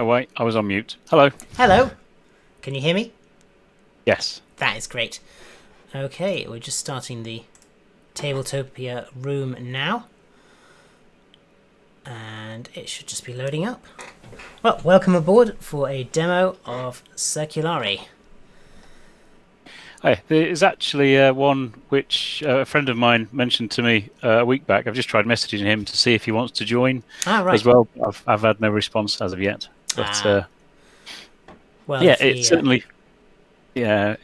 Oh wait, I was on mute. Hello. Hello. Can you hear me? Yes. That is great. Okay, we're just starting the Tabletopia room now. And it should just be loading up. Well, welcome aboard for a demo of Circulari. Hi. There is actually one which a friend of mine mentioned to me a week back. I've just tried messaging him to see if he wants to join as well. I've had no response as of yet. But well, yeah, it certainly. Yeah,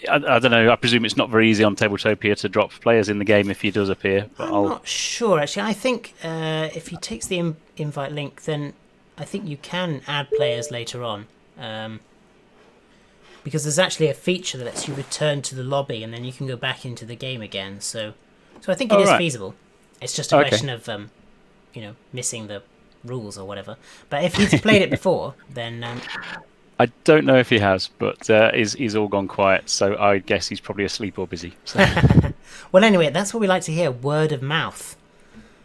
I don't know. I presume it's not very easy on Tabletopia to drop players in the game if he does appear. But I'm not sure, actually. I think if he takes the invite link, then I think you can add players later on. Because there's actually a feature that lets you return to the lobby and then you can go back into the game again. So I think it is feasible. It's just a question of, missing the rules or whatever. But if he's played it before, then... I don't know if he has, but he's all gone quiet, so I guess he's probably asleep or busy. So. Well, anyway, that's what we like to hear, word of mouth.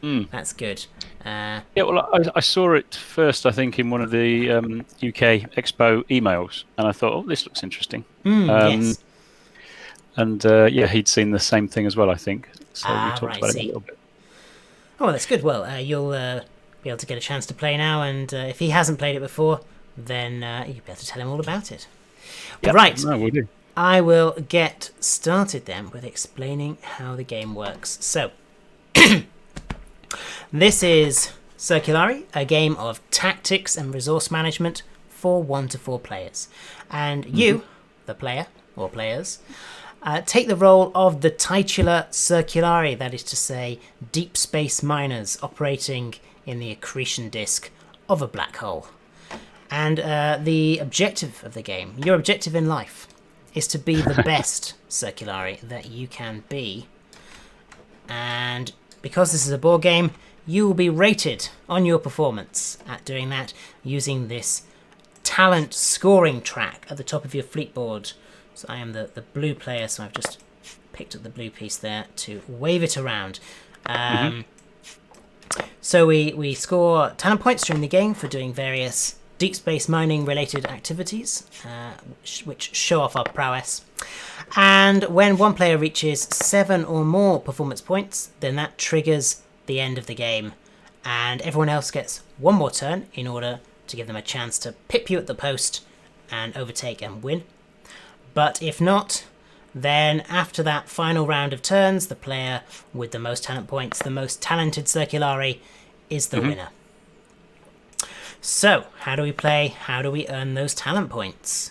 That's good. Yeah, well, I saw it first, I think, in one of the UK Expo emails, and I thought, oh, this looks interesting. Yes. And yeah, he'd seen the same thing as well, I think. So we talked about it a little bit. Oh, that's good. Well, you'll be able to get a chance to play now, and if he hasn't played it before, then you'll be able to tell him all about it. Yep. Right. No, we'll do. I will get started then with explaining how the game works. So, this is Circulari, a game of tactics and resource management for 1 to 4 players. And you, the player, or players, take the role of the titular Circulari, that is to say, deep space miners operating in the accretion disk of a black hole. And the objective of the game, your objective in life, is to be the best Circulari that you can be. And because this is a board game, you will be rated on your performance at doing that using this talent scoring track at the top of your fleet board. So I am the blue player, so I've just picked up the blue piece there to wave it around. So we score talent points during the game for doing various deep space mining related activities, which show off our prowess. And when one player reaches 7 or more performance points, then that triggers the end of the game, and everyone else gets one more turn in order to give them a chance to pip you at the post and overtake and win. But if not, then after that final round of turns, the player with the most talent points, the most talented Circulari, is the winner. So, how do we play? How do we earn those talent points?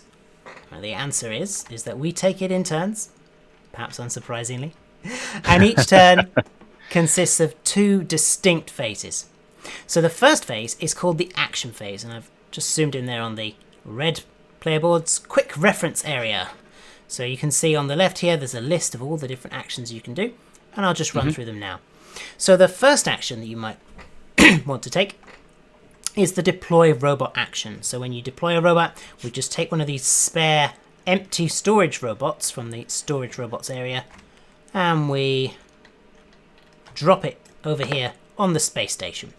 Well, the answer is that we take it in turns, perhaps unsurprisingly, and each turn consists of 2 distinct phases. So the first phase is called the action phase, and I've just zoomed in there on the red player board's quick reference area. So you can see on the left here, there's a list of all the different actions you can do, and I'll just run through them now. So the first action that you might want to take is the deploy robot action. So when you deploy a robot, we just take one of these spare empty storage robots from the storage robots area, and we drop it over here on the space station,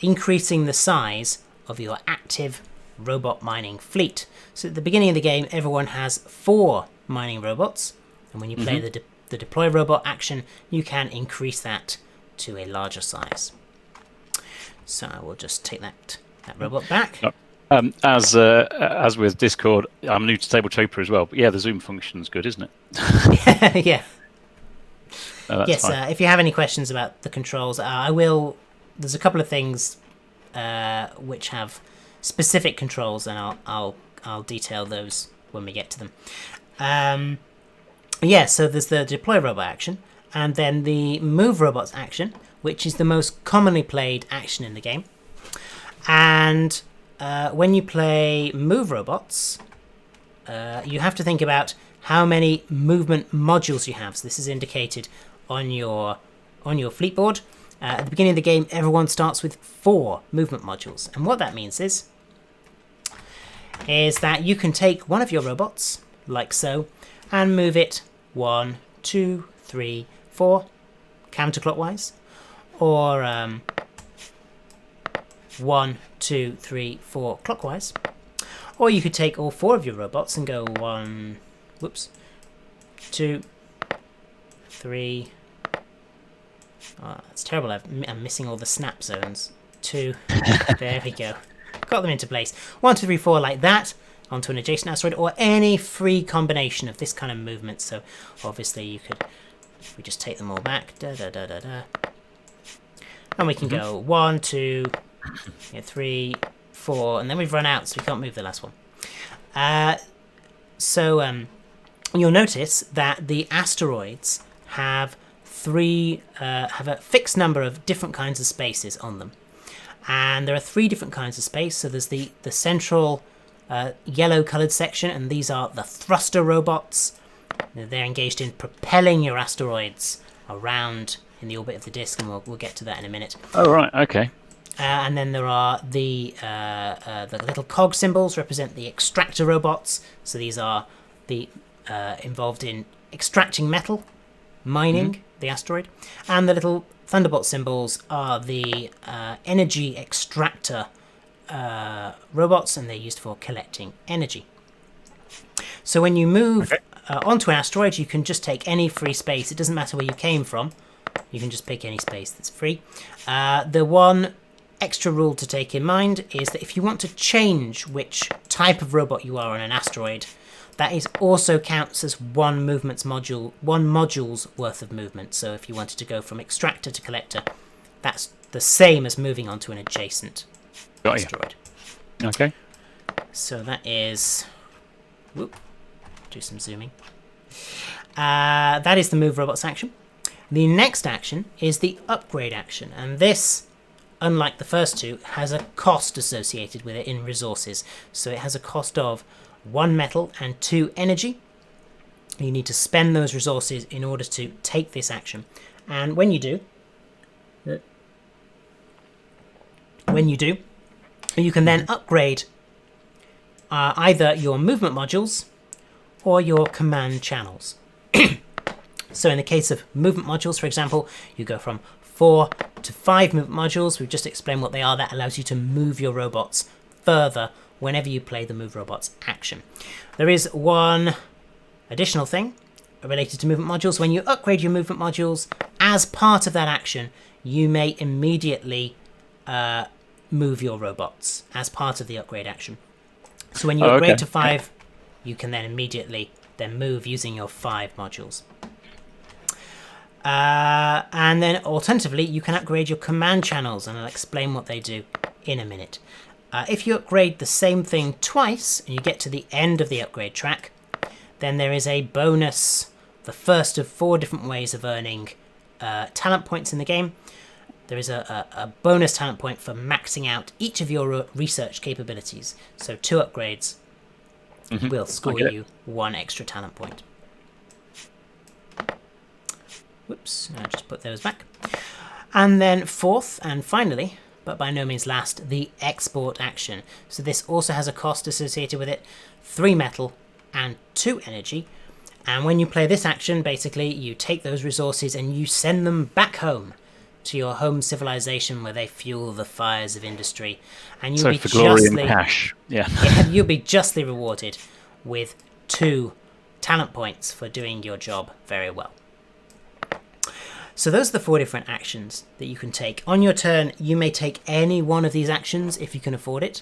increasing the size of your active robot mining fleet. So at the beginning of the game, everyone has 4 mining robots, and when you play the deploy robot action, you can increase that to a larger size. So I will just take that robot back. As with Discord, I'm new to Tabletopia as well, but yeah, the zoom function's good, isn't it? Yeah. No, yes, if you have any questions about the controls, there's a couple of things which have specific controls, and I'll detail those when we get to them. So there's the deploy robot action, and then the move robots action, which is the most commonly played action in the game. And when you play move robots, you have to think about how many movement modules you have. So this is indicated on your fleet board. At the beginning of the game, everyone starts with 4 movement modules, and what that means is that you can take one of your robots, like so, and move it 1, 2, 3, 4 counterclockwise, or 1, 2, 3, 4 clockwise. Or you could take all 4 of your robots and go 1, 2, 3. Oh, that's terrible. I'm missing all the snap zones. 2. There we go. Got them into place. 1, 2, 3, 4 like that onto an adjacent asteroid, or any free combination of this kind of movement. So obviously you could, if we just take them all back, and we can go 1, 2, 3, 4, and then we've run out, so we can't move the last one. You'll notice that the asteroids have a fixed number of different kinds of spaces on them, and there are 3 different kinds of space. So there's the central yellow coloured section, and these are the thruster robots. They're engaged in propelling your asteroids around in the orbit of the disk, and we'll get to that in a minute. Oh right, okay. And then there are the little cog symbols represent the extractor robots. So these are the involved in extracting metal, mining the asteroid. And the little thunderbolt symbols are the energy extractor robots, and they're used for collecting energy. So when you move onto an asteroid, you can just take any free space. It doesn't matter where you came from. You can just pick any space that's free. The one extra rule to take in mind is that if you want to change which type of robot you are on an asteroid, that is also counts as one module's worth of movement. So if you wanted to go from extractor to collector, that's the same as moving onto an adjacent asteroid. Okay. So that is... do some zooming. That is the move robots action. The next action is the upgrade action, and this, unlike the first 2, has a cost associated with it in resources. So it has a cost of 1 metal and 2 energy. You need to spend those resources in order to take this action. And when you do, you can then upgrade either your movement modules or your command channels. So in the case of movement modules, for example, you go from 4 to 5 movement modules. We've just explained what they are. That allows you to move your robots further whenever you play the move robots action. There is one additional thing related to movement modules. When you upgrade your movement modules, as part of that action, you may immediately move your robots as part of the upgrade action. So when you upgrade to 5, you can then immediately move using your 5 modules. And then alternatively, you can upgrade your command channels, and I'll explain what they do in a minute. If you upgrade the same thing twice and you get to the end of the upgrade track, then there is a bonus, the first of 4 different ways of earning talent points in the game. There is a bonus talent point for maxing out each of your research capabilities. So 2 upgrades will score you 1 extra talent point. Whoops, I'll just put those back. And then 4th and finally, but by no means last, the export action. So this also has a cost associated with it, 3 metal and 2 energy. And when you play this action, basically you take those resources and you send them back home to your home civilization, where they fuel the fires of industry. And you'll be for glory and cash. Yeah. You'll be justly rewarded with 2 talent points for doing your job very well. So those are the 4 different actions that you can take. On your turn, you may take any one of these actions if you can afford it.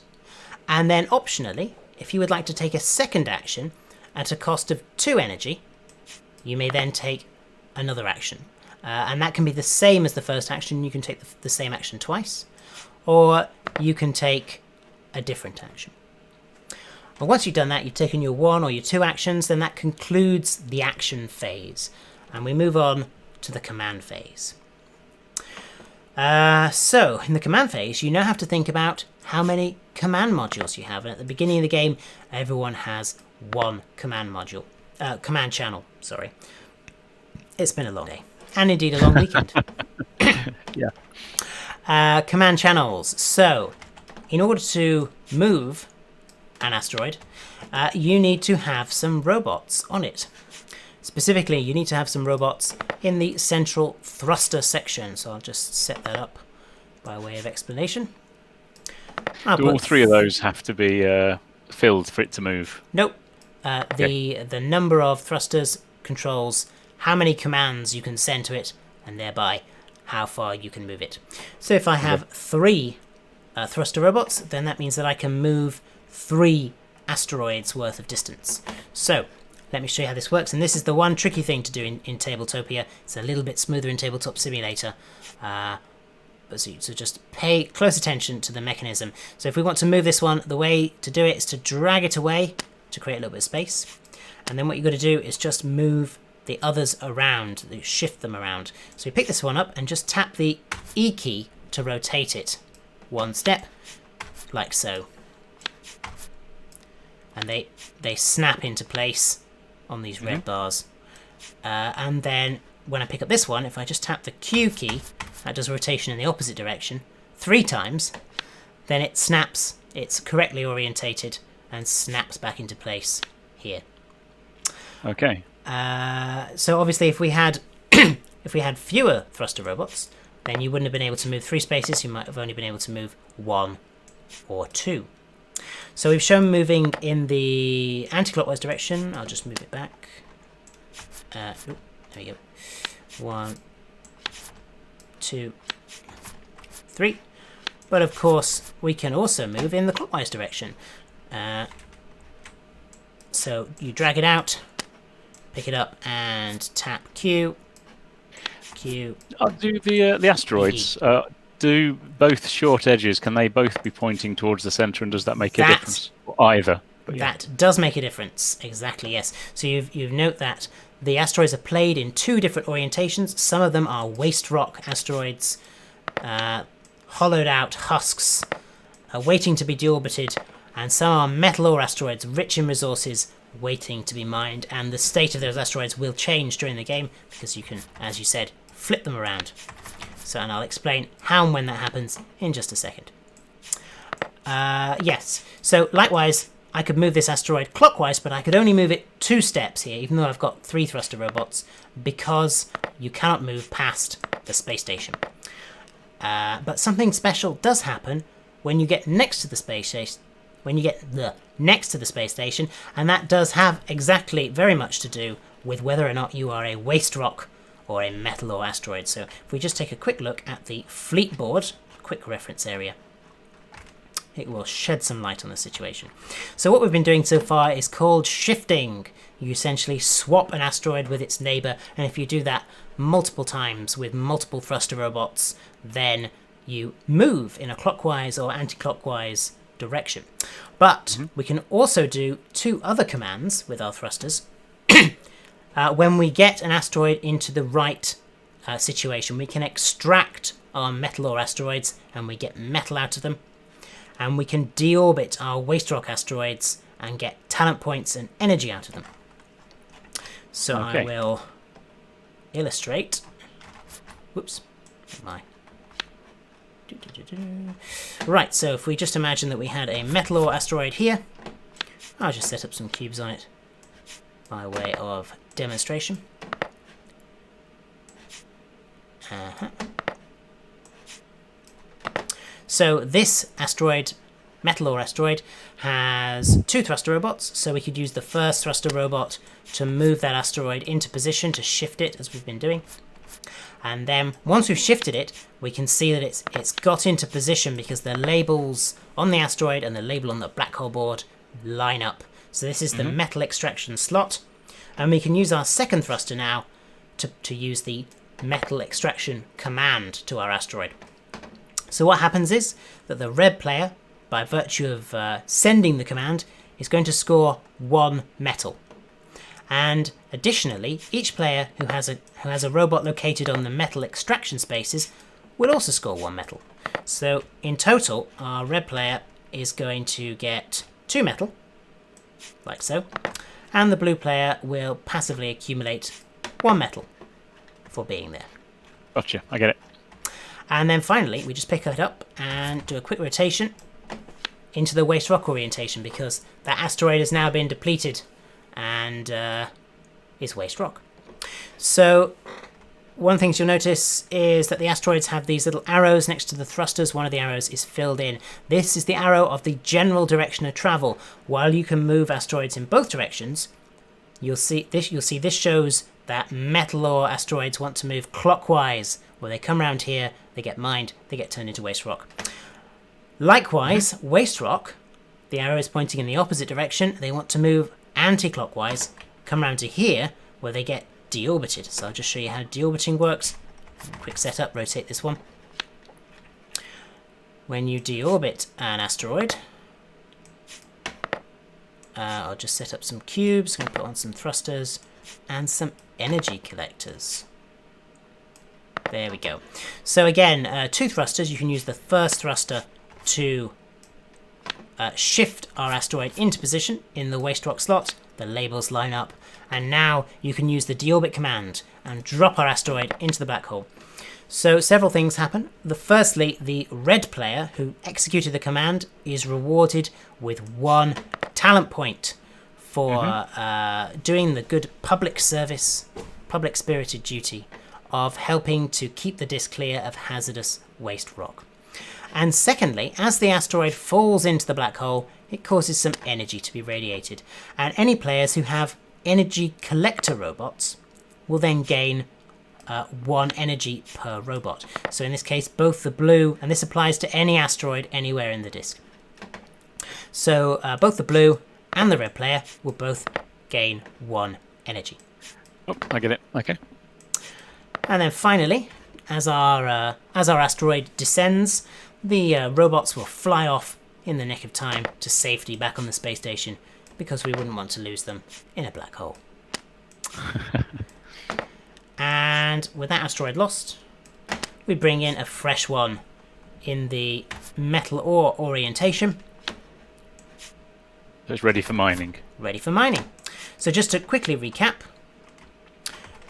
And then optionally, if you would like to take a second action at a cost of 2 energy, you may then take another action. And that can be the same as the first action. You can take the same action twice, or you can take a different action. Well, once you've done that, you've taken your 1 or your 2 actions, then that concludes the action phase. And we move on to the command phase. So in the command phase, you now have to think about how many command modules you have. And at the beginning of the game, everyone has 1 command module, command channel. Sorry, it's been a long day, and indeed a long weekend. Yeah. Command channels. So in order to move an asteroid, you need to have some robots on it. Specifically, you need to have some robots in the central thruster section. So I'll just set that up by way of explanation. Do all three of those have to be filled for it to move? Nope. The number of thrusters controls how many commands you can send to it, and thereby how far you can move it. So if I have 3 thruster robots, then that means that I can move 3 asteroids worth of distance. So let me show you how this works, and this is the one tricky thing to do in Tabletopia. It's a little bit smoother in Tabletop Simulator. So just pay close attention to the mechanism. So if we want to move this one, the way to do it is to drag it away to create a little bit of space. And then what you've got to do is just move the others around, shift them around. So you pick this one up and just tap the E key to rotate it 1 step, like so. And they snap into place on these red bars. And then when I pick up this one, if I just tap the Q key, that does rotation in the opposite direction 3 times, then it snaps, it's correctly orientated and snaps back into place here. Okay. So obviously if we had if we had fewer thruster robots, then you wouldn't have been able to move 3 spaces, you might have only been able to move 1 or 2. So we've shown moving in the anti-clockwise direction. I'll just move it back. There we go. 1, 2, 3. But of course, we can also move in the clockwise direction. So you drag it out, pick it up, and tap Q. Q. Do the asteroids? Do both short edges? Can they both be pointing towards the centre, and does that make a difference? Or either. That does make a difference. Exactly. Yes. So you've note that the asteroids are played in 2 different orientations. Some of them are waste rock asteroids, hollowed out husks, waiting to be deorbited, and some are metal ore asteroids rich in resources waiting to be mined. And the state of those asteroids will change during the game because you can, as you said, flip them around. So, and I'll explain how and when that happens in just a second. Yes. So likewise, I could move this asteroid clockwise, but I could only move it 2 steps here, even though I've got 3 thruster robots, because you cannot move past the space station. But something special does happen when you get next to the space station. Next to the space station, and that does have exactly very much to do with whether or not you are a waste rock or a metal ore asteroid. So if we just take a quick look at the fleet board, quick reference area, it will shed some light on the situation. So what we've been doing so far is called shifting. You essentially swap an asteroid with its neighbour, and if you do that multiple times with multiple thruster robots, then you move in a clockwise or anti-clockwise direction. But we can also do 2 other commands with our thrusters. When we get an asteroid into the right situation, we can extract our metal ore asteroids and we get metal out of them. And we can deorbit our waste rock asteroids and get talent points and energy out of them. So I will illustrate. Whoops. Right, so if we just imagine that we had a metal ore asteroid here, I'll just set up some cubes on it by way of demonstration. So this asteroid, metal ore asteroid, has 2 thruster robots, so we could use the first thruster robot to move that asteroid into position, to shift it as we've been doing. And then once we've shifted it, we can see that it's got into position because the labels on the asteroid and the label on the black hole board line up. So this is the metal extraction slot, and we can use our second thruster now to use the metal extraction command to our asteroid. So what happens is that the red player, by virtue of sending the command, is going to score 1 metal. And additionally, each player who has a robot located on the metal extraction spaces will also score 1 metal. So in total, our red player is going to get 2 metal, like so, and the blue player will passively accumulate 1 metal for being there. Gotcha, I get it. And then finally, we just pick it up and do a quick rotation into the waste rock orientation, because that asteroid has now been depleted and is waste rock. So one of the things you'll notice is that the asteroids have these little arrows next to the thrusters. One of the arrows is filled in. This is the arrow of the general direction of travel. While you can move asteroids in both directions, you'll see this shows that metal ore asteroids want to move clockwise. Where they come around here, they get mined, they get turned into waste rock. Likewise, waste rock, the arrow is pointing in the opposite direction. They want to move anti-clockwise, come around to here, where they get deorbited. So I'll just show you how deorbiting works. Quick setup, rotate this one. When you deorbit an asteroid, I'll just set up some cubes, I'm going to put on some thrusters and some energy collectors. There we go. So again, 2 thrusters. You can use the first thruster to shift our asteroid into position in the waste rock slot. The labels line up, and now you can use the deorbit command and drop our asteroid into the black hole. So several things happen. Firstly, the red player who executed the command is rewarded with 1 talent point for doing the good public service, public spirited duty of helping to keep the disk clear of hazardous waste rock. And secondly, as the asteroid falls into the black hole, it causes some energy to be radiated. And any players who have energy collector robots will then gain 1 energy per robot. So in this case, both the blue, and this applies to any asteroid anywhere in the disk. So both the blue and the red player will both gain 1 energy. Oh, I get it. Okay. And then finally, as our asteroid descends, the robots will fly off in the nick of time to safety back on the space station, because we wouldn't want to lose them in a black hole. And with that asteroid lost, we bring in a fresh one in the metal ore orientation. So it's ready for mining. Ready for mining. So just to quickly recap,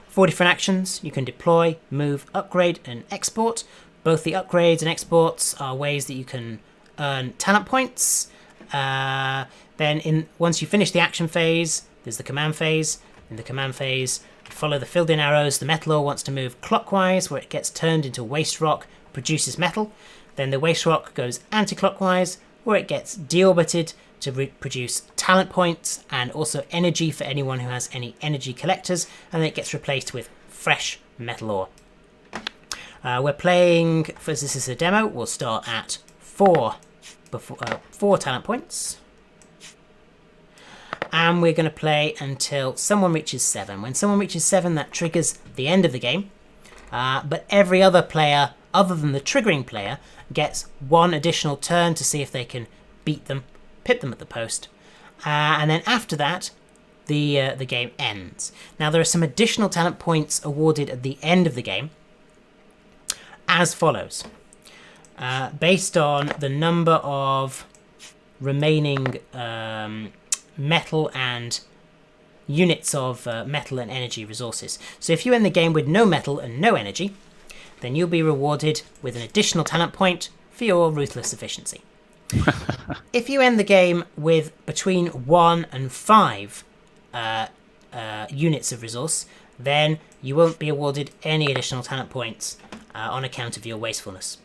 4 different actions. You can deploy, move, upgrade, and export. Both the upgrades and exports are ways that you can earn talent points. Once you finish the action phase, there's the command phase. In the command phase, follow the filled in arrows. The metal ore wants to move clockwise, where it gets turned into waste rock, produces metal. Then the waste rock goes anti-clockwise, where it gets deorbited to produce talent points and also energy for anyone who has any energy collectors, and then it gets replaced with fresh metal ore. We're playing, first this is a demo, we'll start at 4 talent points. And we're going to play until someone reaches 7. When someone reaches 7, that triggers the end of the game. But every other player, other than the triggering player, gets 1 additional turn to see if they can beat them, pip them at the post. And then after that, the game ends. Now there are some additional talent points awarded at the end of the game, as follows. Based on the number of remaining metal and units of metal and energy resources. So if you end the game with no metal and no energy, then you'll be rewarded with an additional talent point for your ruthless efficiency. If you end the game with between 1 and 5 units of resource, then you won't be awarded any additional talent points on account of your wastefulness.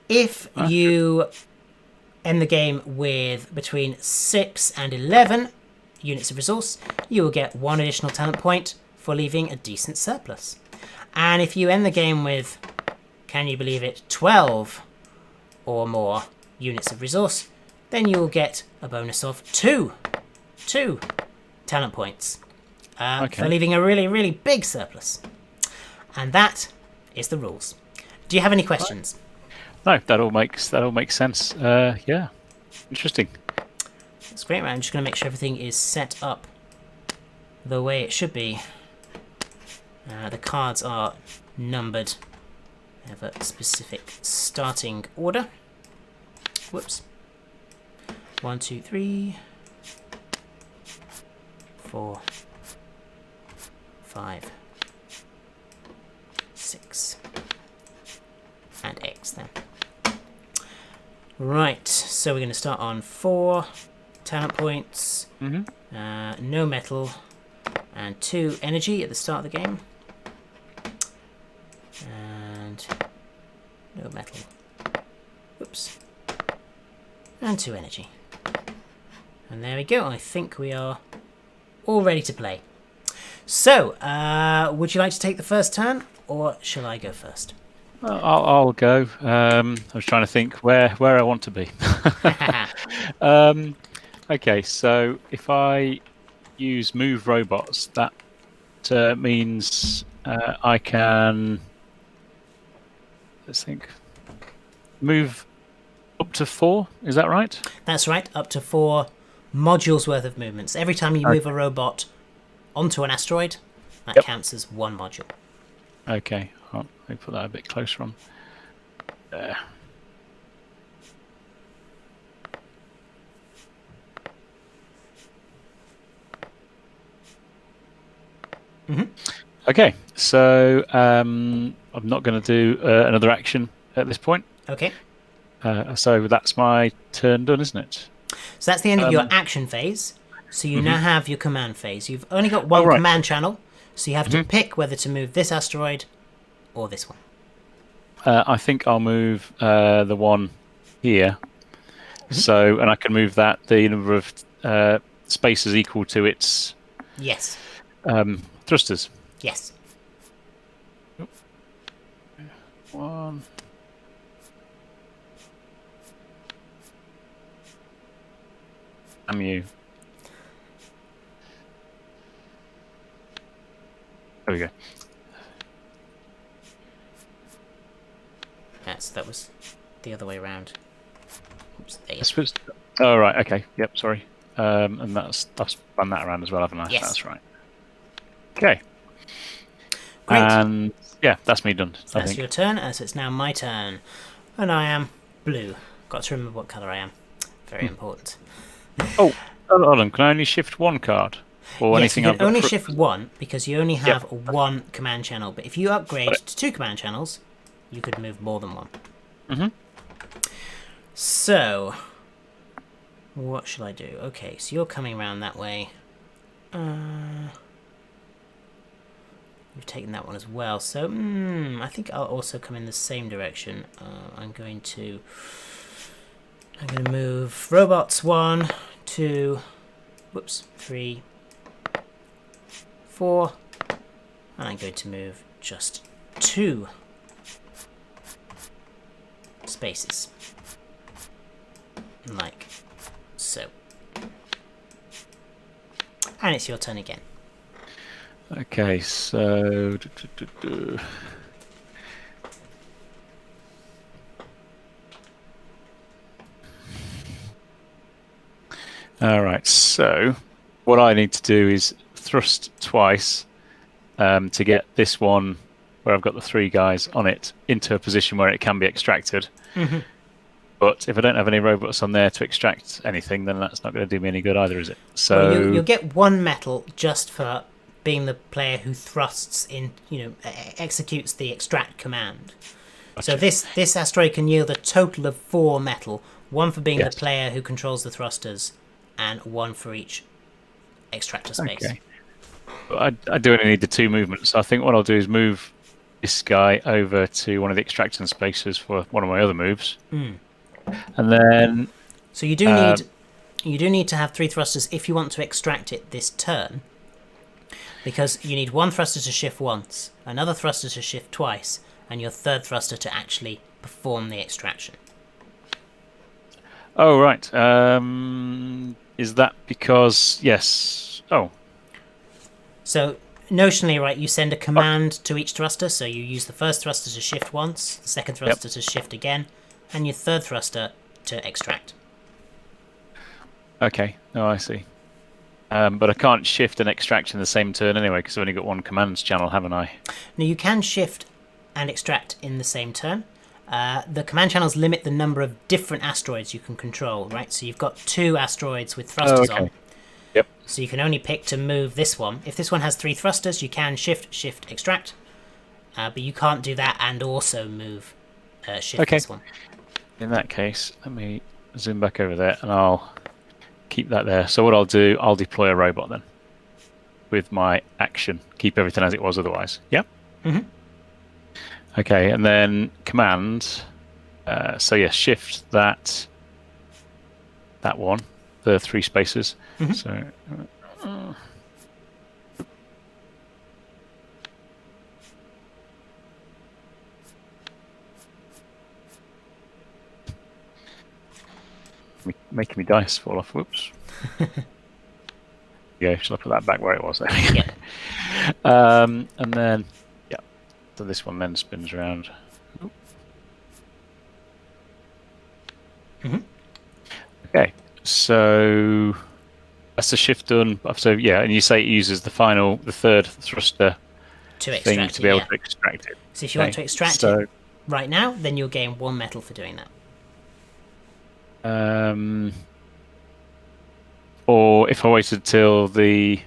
If you end the game with between 6 and 11 units of resource, you will get 1 additional talent point for leaving a decent surplus. And if you end the game with, can you believe it, 12 or more units of resource, then you will get a bonus of 2 talent points for leaving a really, really big surplus. And that is the rules. Do you have any questions? No, that all makes sense. Yeah, interesting. That's great, man. I'm just going to make sure everything is set up the way it should be. The cards are numbered. They have a specific starting order. Whoops. 1, 2, 3, 4, 5, 6, and X then. Right, so we're going to start on 4 talent points, no metal, and 2 energy at the start of the game. And no metal. Whoops. And 2 energy. And there we go. I think we are all ready to play. So, would you like to take the first turn, or shall I go first? I'll go. I was trying to think where I want to be. Okay, so if I use move robots, that means I can, let's think, move up to 4. Is that right? That's right. Up to 4 modules worth of movements. Every time you move a robot onto an asteroid, that counts as 1 module. Okay, let me put that a bit closer on. There. Okay, so I'm not going to do another action at this point. Okay. So that's my turn done, isn't it? So that's the end of your action phase. So you now have your command phase. You've only got 1 command channel, so you have to pick whether to move this asteroid or this one. I think I'll move the one here. So, and I can move that the number of spaces equal to its thrusters. Yes. 1. You. There we go. That was the other way around. Oops, there you go. Oh, right, okay. Yep, sorry. And that's run that around as well, haven't I? Yes. That's right. Okay. Great. And yeah, that's me done. So that's your turn, so it's now my turn. And I am blue. Got to remember what colour I am. Very important. Oh, hold on. Can I only shift 1 card? Or yes, anything you can only shift 1 because you only have 1 command channel. But if you upgrade to 2 command channels, you could move more than 1. So, what shall I do? Okay, so you're coming around that way. We've taken that one as well. So, I think I'll also come in the same direction. I'm going to move robots 1, 2, 3, 4, and I'm going to move just 2 spaces, like so. And it's your turn again. Okay, so all right, so what I need to do is thrust twice to get this one where I've got the 3 guys on it into a position where it can be extracted. But if I don't have any robots on there to extract anything, then that's not going to do me any good either, is it? So well, you'll get 1 metal just for being the player who thrusts in, executes the extract command. Gotcha. So this asteroid can yield a total of 4 metal, 1 for being the player who controls the thrusters, and 1 for each extractor space. Okay. But I do only need the 2 movements, so I think what I'll do is move this guy over to one of the extraction spaces for one of my other moves. And then so you do need to have 3 thrusters if you want to extract it this turn, because you need 1 thruster to shift once, another thruster to shift twice, and your 3rd thruster to actually perform the extraction. Oh right. Is that because yes? Oh. So notionally, right, you send a command to each thruster, so you use the 1st thruster to shift once, the 2nd thruster to shift again, and your 3rd thruster to extract. Okay, oh I see. But I can't shift and extract in the same turn anyway, because I've only got 1 commands channel, haven't I? No, you can shift and extract in the same turn. The command channels limit the number of different asteroids you can control, right? So you've got 2 asteroids with thrusters on. Yep. So you can only pick to move this one. If this one has 3 thrusters, you can shift, extract. But you can't do that and also move shift this one. In that case, let me zoom back over there and I'll keep that there. So what I'll do, I'll deploy a robot then with my action. Keep everything as it was otherwise. Yep. Okay, and then command. So yes, shift that one, the 3 spaces. So making me dice fall off. Whoops. Yeah, shall I put that back where it was? There we go. Yeah. And then, yeah, so this one then spins around. Okay, so that's the shift done. So yeah, and you say it uses the third thruster thing to be able to extract it. So if you want to extract it right now, then you'll gain 1 metal for doing that. Or if I waited till the...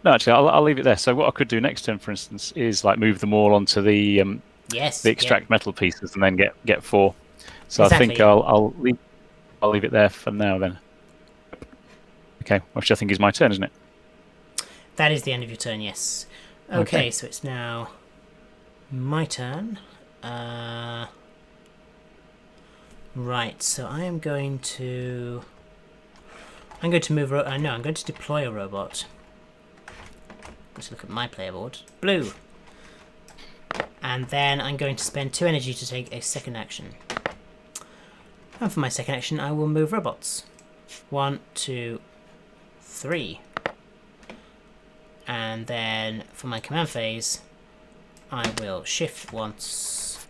No, actually, I'll leave it there. So what I could do next turn, for instance, is like move them all onto the extract metal pieces and then get 4. So exactly. I think I'll leave it there for now then. Okay, which I think is my turn, isn't it? That is the end of your turn, yes. Okay. So it's now my turn. Right, so I'm going to move. No, I'm going to deploy a robot. Let's look at my player board. Blue. And then I'm going to spend 2 energy to take a second action. And for my second action, I will move robots. 1, 2, 3. And then for my command phase, I will shift once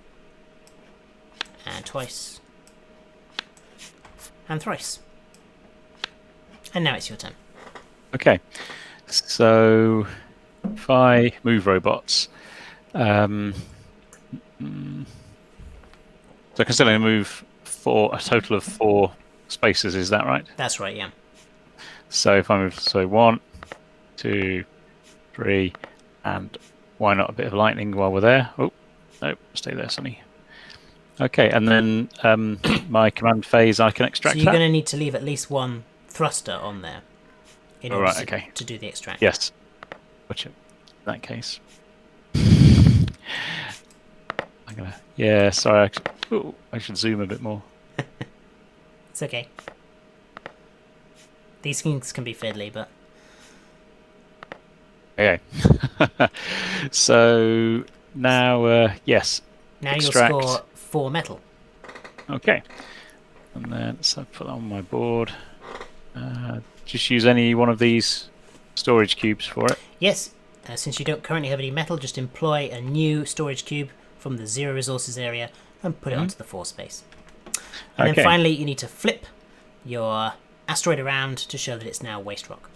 and twice and thrice. And now it's your turn. Okay, so if I move robots, so I can still only move a total of 4 spaces, is that right? That's right, yeah. So if I move, 1, 2, 3, and why not a bit of lightning while we're there? Oh, no, stay there, Sonny. Okay, and then my command phase, I can extract that. So you're going to need to leave at least 1 thruster on there in order to do the extract. Yes. Which, in that case, I'm gonna. Yeah, sorry. I should zoom a bit more. It's okay. These things can be fiddly, but. Okay. So now, yes. Now extract. You'll score 4 metal. Okay. And then so put that on my board. Just use any one of these storage cubes for it. Yes. Since you don't currently have any metal, just employ a new storage cube from the 0 resources area and put it onto the 4 space. And then finally, you need to flip your asteroid around to show that it's now waste rock.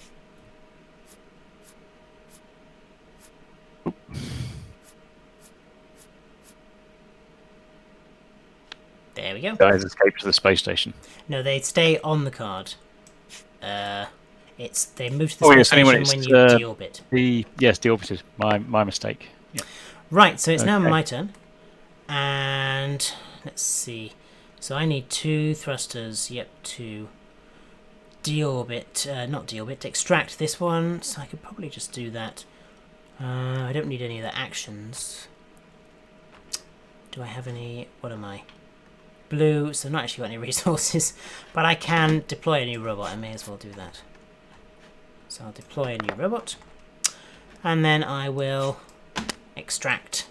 There we go. Guys escape to the space station. No, they stay on the card. They move to the space station when you deorbit. Deorbited. My mistake. Yeah. Right, so it's now my turn. And let's see. So I need 2 thrusters, to extract this one. So I could probably just do that. I don't need any of the actions. Do I have any? What am I? Blue, so I've not actually got any resources, but I can deploy a new robot. I may as well do that. So I'll deploy a new robot, and then I will extract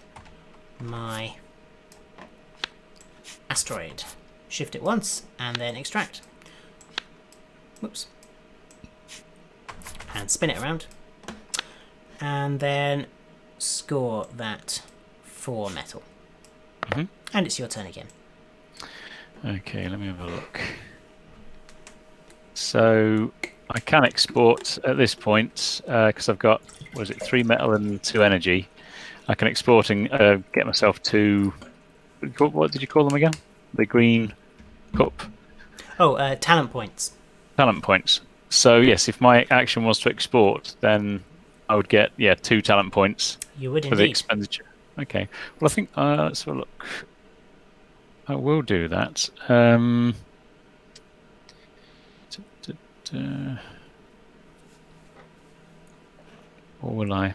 my asteroid. Shift it once, and then extract. Whoops. And spin it around. And then score that 4 metal. And it's your turn again. Okay, let me have a look. So I can export at this point because I've got 3 metal and 2 energy. I can export and get myself 2. What did you call them again? The green cup. Oh, talent points. Talent points. So yes, if my action was to export, then I would get 2 talent points. You would for the expenditure. Okay. Well, I think let's have a look. I will do that. Or will I?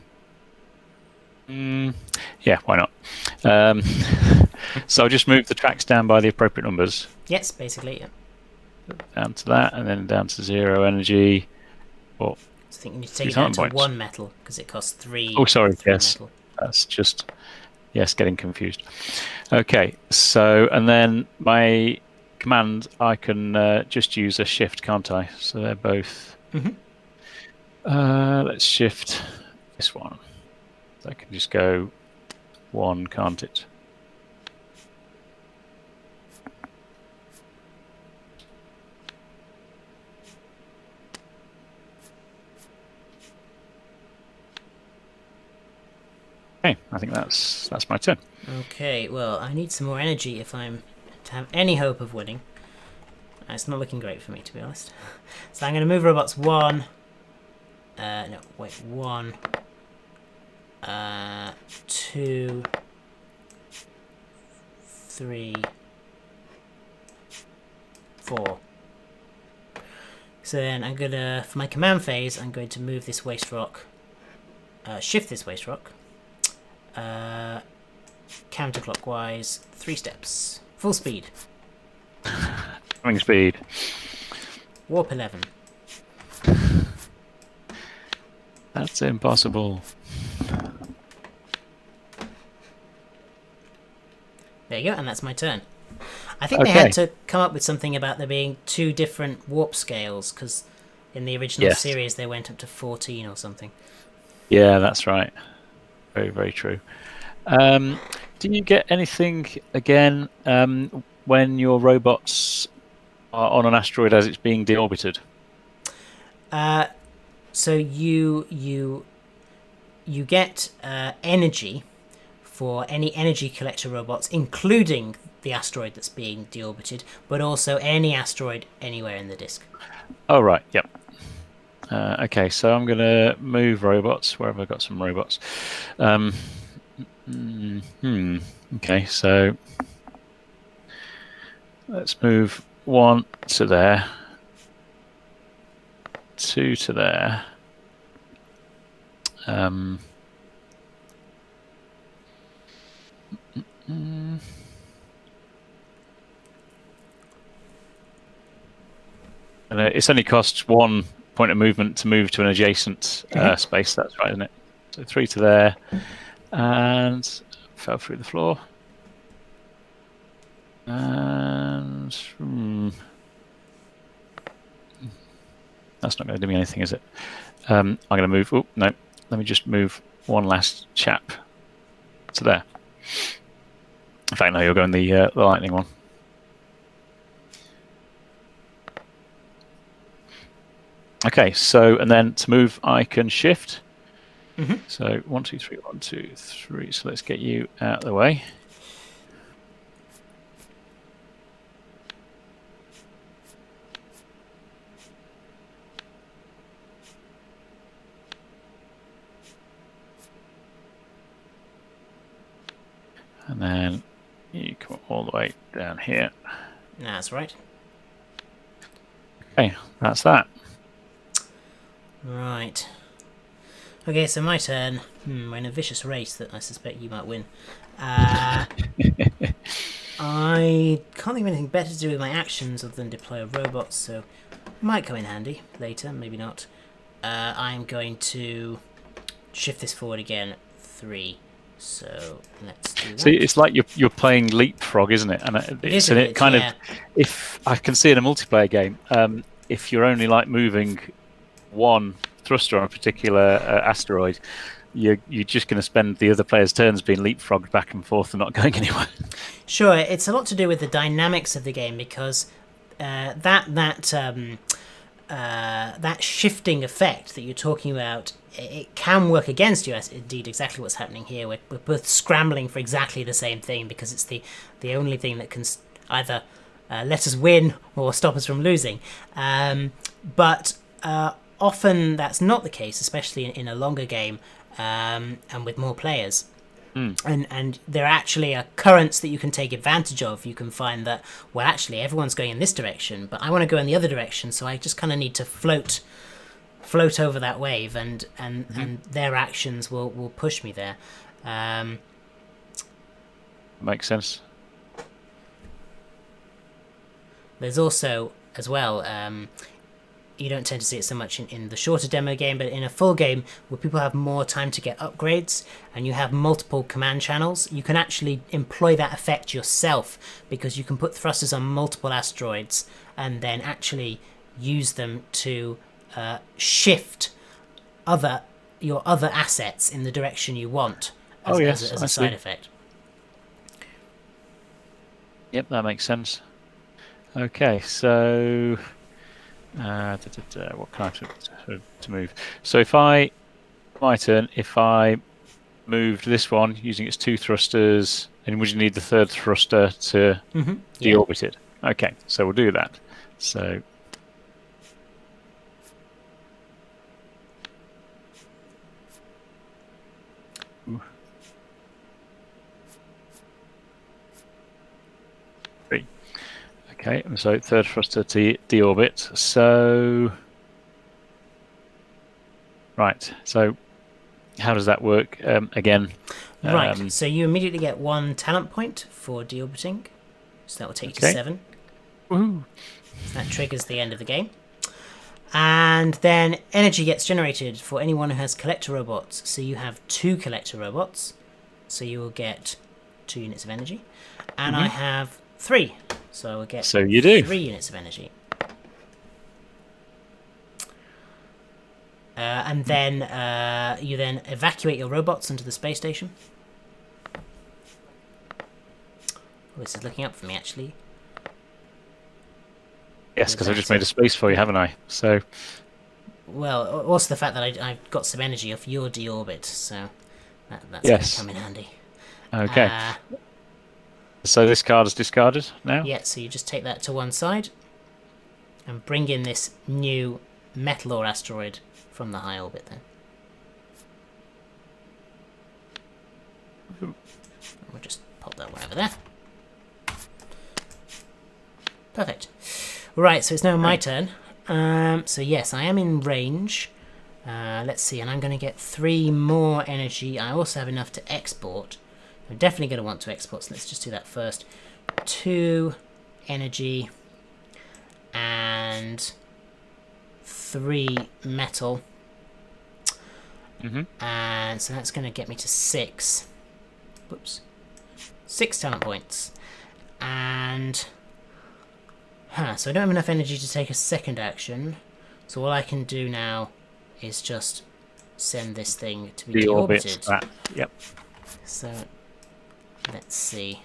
Yeah, why not? Um, so I'll just move the tracks down by the appropriate numbers. Yes, basically. Yeah. Down to that, and then down to 0 energy. Or So I think you need to take it down to 1 metal because it costs 3. Oh, sorry. 3 yes, metal. that's just getting confused. Okay, so and then my command, I can just use a shift, can't I? So they're both. Let's shift this one. So I can just go 1, can't it? Okay, I think that's my turn. Okay, well, I need some more energy if I'm to have any hope of winning. It's not looking great for me, to be honest. So I'm going to move robots 1. No, wait, 1. 2. 3. 4. So then I'm going to, for my command phase, I'm going to move this waste rock. Shift this waste rock. Counterclockwise, 3 steps. Full speed. Wing speed. Warp 11. That's impossible. There you go, and that's my turn. I think they had to come up with something about there being 2 different warp scales, because in the original series they went up to 14 or something. Yeah, that's right. Very, very true. Do you get anything again when your robots are on an asteroid as it's being deorbited? So you get energy for any energy collector robots, including the asteroid that's being deorbited, but also any asteroid anywhere in the disk. Oh, right. Yep. Okay, so I'm going to move robots. Where have I got some robots? Okay, so let's move 1 to there, 2 to there. And it's only costs 1 point of movement to move to an adjacent space. That's right, isn't it? So 3 to there, and fell through the floor. And that's not going to do me anything, is it? I'm going to move. Oh no! Let me just move 1 last chap to there. In fact, no, you're going the lightning one. Okay, so and then to move, I can shift. So 1, 2, 3, 1, 2, 3. So let's get you out of the way. And then you come all the way down here. That's right. Okay, that's that. Right. Okay, so my turn. We're in a vicious race that I suspect you might win. I can't think of anything better to do with my actions other than deploy a robot, so might come in handy later, maybe not. I'm going to shift this forward again, 3. So let's do that. See, it's like you're playing leapfrog, isn't it? And it kind of, if I can see in a multiplayer game, if you're only like moving 1 thruster on a particular asteroid, you're just going to spend the other player's turns being leapfrogged back and forth and not going anywhere. Sure, it's a lot to do with the dynamics of the game, because that shifting effect that you're talking about, it can work against you, as indeed exactly what's happening here. We're both scrambling for exactly the same thing, because it's the only thing that can either let us win or stop us from losing. But often that's not the case, especially in a longer game and with more players. And there actually are currents that you can take advantage of. You can find that, well, actually everyone's going in this direction, but I want to go in the other direction, so I just kind of need to float over that wave, and their actions will push me there. Makes sense. There's also, as well, you don't tend to see it so much in the shorter demo game, but in a full game where people have more time to get upgrades and you have multiple command channels, you can actually employ that effect yourself, because you can put thrusters on multiple asteroids and then actually use them to shift your other assets in the direction you want as a side effect. Yep, that makes sense. Okay, so what can I do to move? So my turn, if I moved this one using its 2 thrusters, and would you need the 3rd thruster to deorbit it? Okay, so we'll do that. So okay, so 3rd thruster to deorbit. So, right. So, how does that work? Again. Right. So you immediately get 1 talent point for deorbiting. So that will take you to 7. Woohoo! So that triggers the end of the game. And then energy gets generated for anyone who has collector robots. So you have 2 collector robots. So you will get 2 units of energy. And I have 3. So I will get 3 units of energy. And then you then evacuate your robots into the space station. Oh, this is looking up for me, actually. Yes, because I just made a space for you, haven't I? So. Well, also the fact that I've got some energy off your deorbit, so that's going to come in handy. Okay. So this card is discarded now? Yeah, so you just take that to one side and bring in this new metal ore asteroid from the high orbit then. We'll just pop that one over there. Perfect. Right, so it's now my turn. So yes, I am in range. Let's see, and I'm going to get 3 more energy. I also have enough to export. I'm definitely going to want to export, so let's just do that first. 2 energy and 3 metal. And so that's going to get me to 6. Whoops. 6 talent points. And so I don't have enough energy to take a second action. So all I can do now is just send this thing to be deorbited. Yep. So let's see.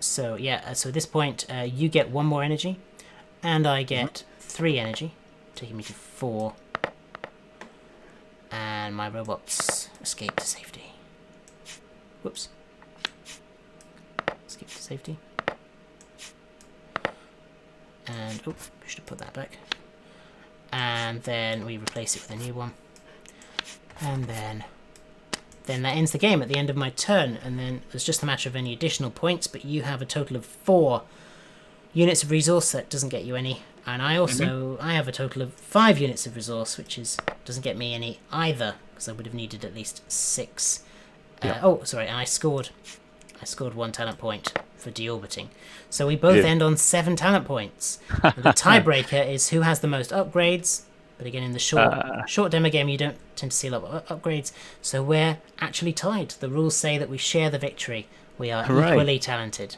So yeah, so at this point you get 1 more energy, and I get 3 energy, taking me to 4. And my robots escape to safety. Whoops. Escape to safety. And oops, should have put that back. And then we replace it with a new one. And then that ends the game at the end of my turn, and then it's just a matter of any additional points, but you have a total of 4 units of resource. That doesn't get you any, and I also I have a total of 5 units of resource, which doesn't get me any either, because I would have needed at least 6. Oh, sorry, and I scored 1 talent point for deorbiting, so we both end on 7 talent points. And the tiebreaker is who has the most upgrades. But again, in the short demo game, you don't tend to see a lot of upgrades, so we're actually tied. The rules say that we share the victory. We are equally talented.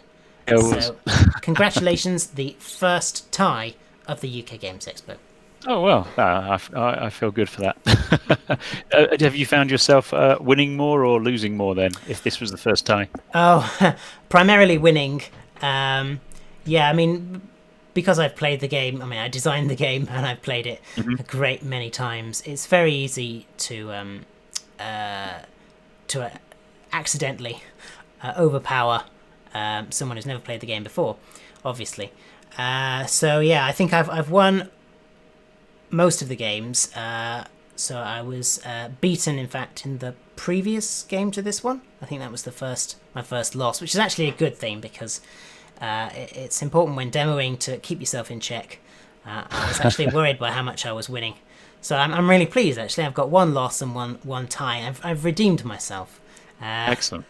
So, congratulations, the first tie of the UK Games Expo. Oh, well, I feel good for that. Have you found yourself winning more or losing more then, if this was the first tie? Oh, primarily winning. Yeah, I mean, because I've played the game, I mean, I designed the game and I've played it a great many times. It's very easy to accidentally overpower someone who's never played the game before, obviously. So yeah, I think I've won most of the games. So I was beaten, in fact, in the previous game to this one. I think that was my first loss, which is actually a good thing, because it's important when demoing to keep yourself in check. I was actually worried by how much I was winning, So I'm really pleased, actually. I've got one loss and one tie. I've redeemed myself. Excellent.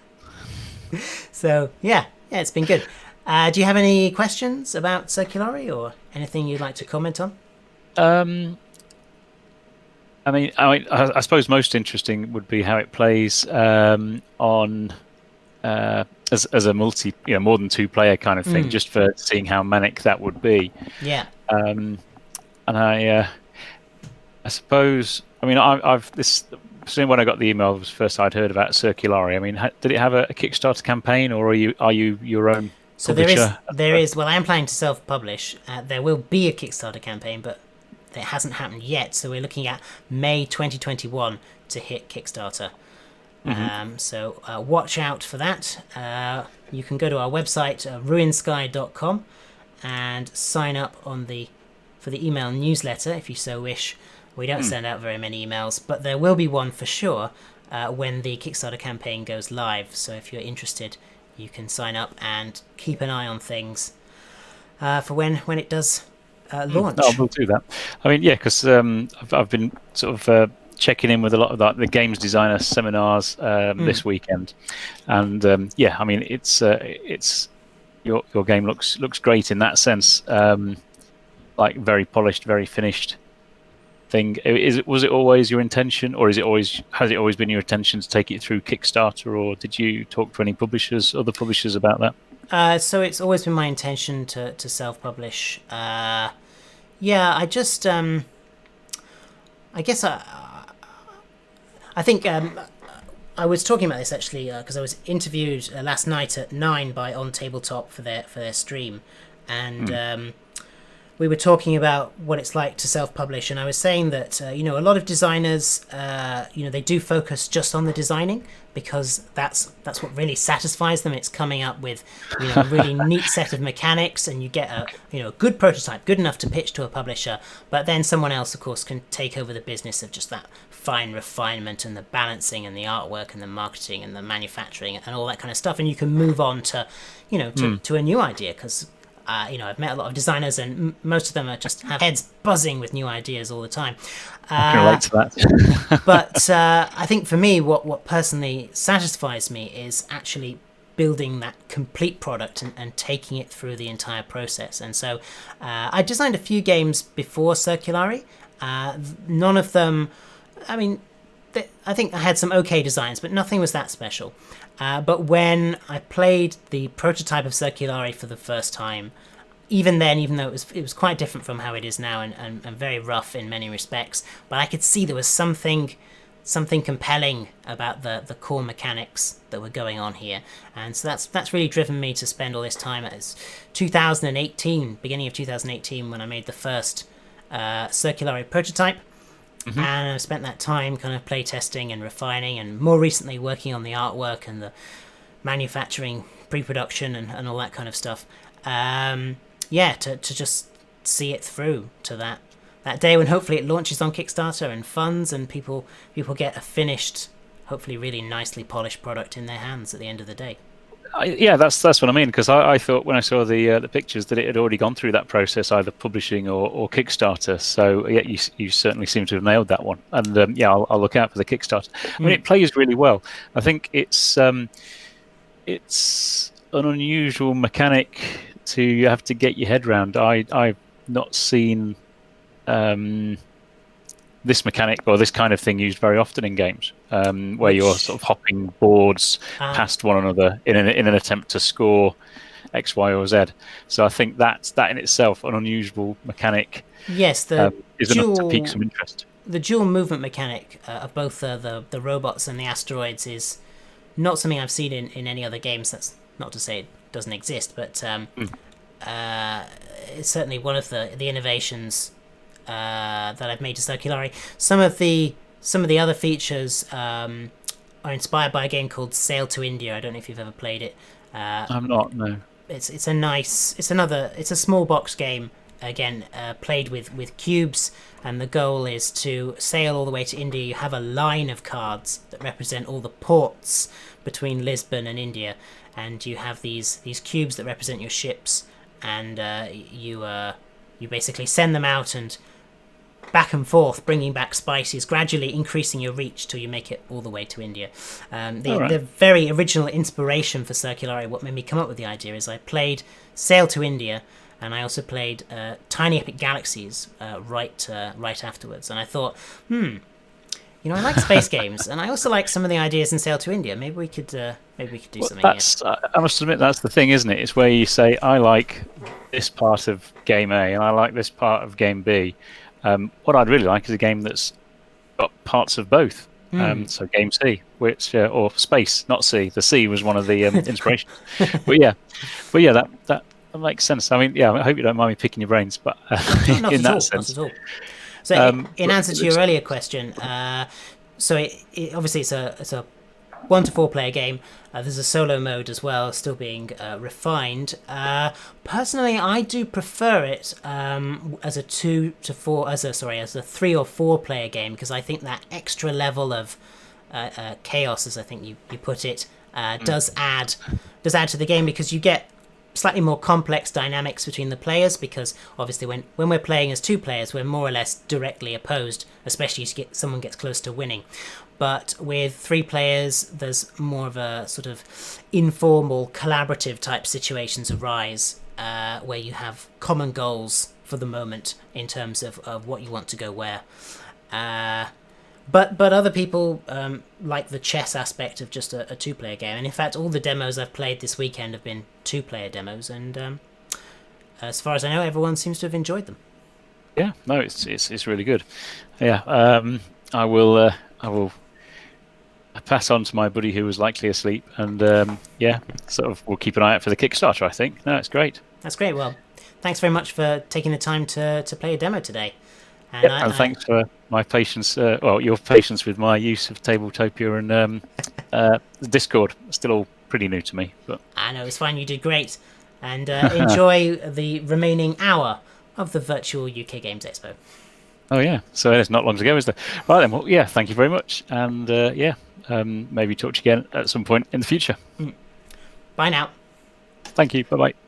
So, yeah, it's been good. Do you have any questions about Circulari or anything you'd like to comment on? I suppose most interesting would be how it plays on as a multi, more than two player kind of thing, just for seeing how manic that would be. Yeah. And I suppose, I've this. When I got the email, it was the first I'd heard about Circulari. I mean, did it have a Kickstarter campaign, or are you your own So publisher? there is. Well, I am planning to self-publish. There will be a Kickstarter campaign, but it hasn't happened yet. So we're looking at May 2021 to hit Kickstarter. So watch out for that. You can go to our website, ruinsky.com, and sign up for the email newsletter if you so wish. We don't send out very many emails, but there will be one for sure when the Kickstarter campaign goes live. So if you're interested, you can sign up and keep an eye on things for when it does launch. No, we'll do that. I mean, yeah, because I've been sort of checking in with a lot of the games designer seminars this weekend, and I mean, it's your game looks great in that sense, like very polished, very finished thing. Was it always your intention, or has it always been your intention to take it through Kickstarter, or did you talk to any other publishers about that? So it's always been my intention to self-publish. I just I guess I think I was talking about this actually because I was interviewed last night at 9 by On Tabletop for their stream, and we were talking about what it's like to self-publish, and I was saying that a lot of designers they do focus just on the designing because that's what really satisfies them. It's coming up with a really neat set of mechanics, and you get a good prototype, good enough to pitch to a publisher. But then someone else, of course, can take over the business of just that fine refinement and the balancing and the artwork and the marketing and the manufacturing and all that kind of stuff, and you can move on to to a new idea because. I've met a lot of designers, and most of them just have heads buzzing with new ideas all the time. I can relate to that. But I think for me, what personally satisfies me is actually building that complete product and taking it through the entire process. And so I designed a few games before Circulari. None of them, I mean, I think I had some okay designs, but nothing was that special. But when I played the prototype of Circulari for the first time, even though it was quite different from how it is now and very rough in many respects, but I could see there was something compelling about the core mechanics that were going on here. And so that's really driven me to spend all this time. It's 2018, beginning of 2018, when I made the first Circulari prototype. And I've spent that time kind of playtesting and refining, and more recently working on the artwork and the manufacturing, pre-production, and all that kind of stuff. To just see it through to that day when hopefully it launches on Kickstarter and funds, and people get a finished, hopefully really nicely polished product in their hands at the end of the day. That's what I mean, because I thought when I saw the pictures that it had already gone through that process, either publishing or Kickstarter. So yeah, you certainly seem to have nailed that one. And I'll look out for the Kickstarter. I mean, it plays really well. I think it's an unusual mechanic to have to get your head around. I've not seen this mechanic or this kind of thing used very often in games, where you're sort of hopping boards past one another in an attempt to score X, Y, or Z. So I think that in itself, an unusual mechanic, yes, is enough to pique some interest. The dual movement mechanic of both the robots and the asteroids is not something I've seen in any other games. That's not to say it doesn't exist, but it's certainly one of the innovations that I've made to Circulari. Some of the other features are inspired by a game called Sail to India. I don't know if you've ever played it. I'm not. No. It's a small box game. Again, played with cubes, and the goal is to sail all the way to India. You have a line of cards that represent all the ports between Lisbon and India, and you have these cubes that represent your ships, and you basically send them out, and back and forth, bringing back spices, gradually increasing your reach till you make it all the way to India. The very original inspiration for Circulari, what made me come up with the idea, is I played Sail to India, and I also played Tiny Epic Galaxies right afterwards. And I thought, I like space games, and I also like some of the ideas in Sail to India. Maybe we could do something here. I must admit, that's the thing, isn't it? It's where you say, I like this part of game A, and I like this part of game B. What I'd really like is a game that's got parts of both. So game C, which or space, not C. The C was one of the inspirations. but yeah, that makes sense. I mean, I hope you don't mind me picking your brains, but in that sense, not at all. So, in answer to your earlier question, so it obviously it's a 1 to 4 player game. There's a solo mode as well, still being refined. Personally, I do prefer it as a 2 to 4, as a 3 or 4 player game, because I think that extra level of chaos, as I think you put it, does add to the game, because you get slightly more complex dynamics between the players, because obviously when we're playing as 2 players, we're more or less directly opposed, especially if someone gets close to winning. But with 3 players, there's more of a sort of informal, collaborative type situations arise, where you have common goals for the moment in terms of what you want to go where. But other people like the chess aspect of just a 2-player game. And in fact, all the demos I've played this weekend have been 2-player demos. And as far as I know, everyone seems to have enjoyed them. Yeah, no, it's really good. Yeah, I will pass on to my buddy who was likely asleep, and we'll keep an eye out for the Kickstarter, I think. No, it's great. That's great. Well, thanks very much for taking the time to play a demo today. And thanks for my patience, your patience with my use of Tabletopia and the Discord. It's still all pretty new to me. But I know, it's fine, you did great. And enjoy the remaining hour of the virtual UK Games Expo. Oh, yeah. So there's not long to go, is there? Right then, well, yeah, thank you very much. And maybe talk to you again at some point in the future. Bye now. Thank you. Bye-bye.